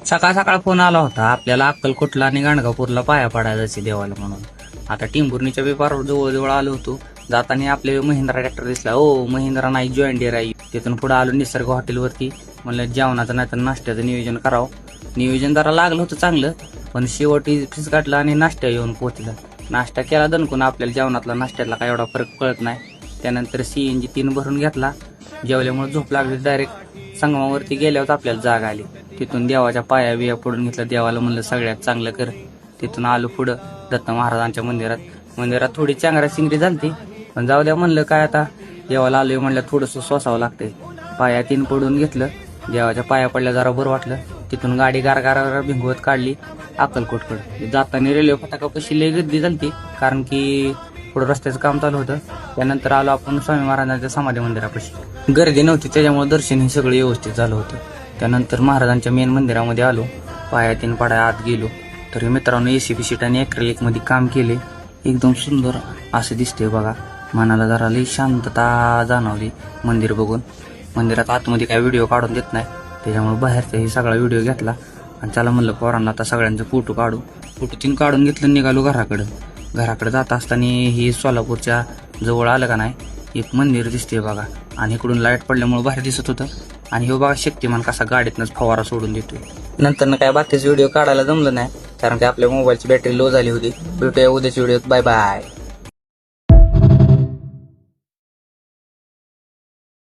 सकाळ सकाळ फोन आला होता आपल्याला अक्कलकोटला आणि गाणगापूरला पाया पडायचे देवाला म्हणून. आता टिंभुर्णीच्या पेपर जवळजवळ आलो होतो. जाताना आपले महिंद्रा ट्रॅक्टर दिसला. ओ महिंद्रा नाही जॉईन डिअर आहे. तिथून पुढे आलो निसर्ग हॉटेलवरती. म्हणलं जेवणाचं नाही तर नाश्त्याचं नियोजन करावं. नियोजन जरा लागलं होतं चांगलं, पण शेवटी फिस काढलं आणि नाश्ता येऊन पोहोचलं. नाश्ता केला दणकून. आपल्याला जेवणातला नाश्त्यातला काय एवढा फरक कळत नाही. त्यानंतर CNG 3 भरून घेतला. जेवल्यामुळे झोप लागली. डायरेक्ट संगमावरती गेल्यावर आपल्याला जाग आली. तिथून देवाच्या पाया बिया पडून घेतलं. देवाला म्हणलं सगळ्यात चांगलं कर. तिथून आलो पुढं दत्त महाराजांच्या मंदिरात थोडी चांगरा चिंगरी झालती, पण जाऊ द्या म्हणलं काय आता देवाला आलोय म्हणलं थोडंसं सोसावं लागतंय. पाया 3 पडून घेतलं. देवाच्या पाया पडल्या जरा बरं वाटलं. तिथून गाडी गार भिंगवत काढली अक्कलकोटकडे. जाताना रेल्वे फाटकापाशी लय गर्दी झालती, कारण की पुढं रस्त्याचं काम चालू होतं. त्यानंतर आलो आपण स्वामी महाराजांच्या समाधी मंदिरापाशी. गर्दी नव्हती त्याच्यामुळे दर्शन हे सगळं व्यवस्थित झालं होतं. त्यानंतर महाराजांच्या मेन मंदिरामध्ये आलो. पाया 3 पाड्या आत गेलो. तर मित्रांनो AC शीट आणि ॲक्रेलिक मध्ये काम केले. एकदम सुंदर असं दिसतंय बघा. मनाला जरा लई शांतता जाणवली मंदिर बघून. मंदिरात आतमध्ये काय व्हिडिओ काढून देत नाही, त्याच्यामुळे बाहेरचा हे सगळा व्हिडिओ घेतला. आणि त्याला म्हणलं पोरांना आता सगळ्यांचं फोटो काढू. फोटो 3 काढून घेतलं. निघालो घराकडे जात असताना ही सोलापूरच्या जवळ आलं का नाही एक मंदिर दिसते बघा. आणि इकडून लाईट पडल्यामुळे बाहेर दिसत होतं. आणि हे बघा शक्तिमान कसा गाडीतनच फवारा सोडून देतोय. नंतर काय बाकीचे व्हिडिओ काढायला जमलं नाही, कारण की आपल्या मोबाईलची बॅटरी लो झाली होती. भेटूया उद्याच्या व्हिडिओत. Bye bye.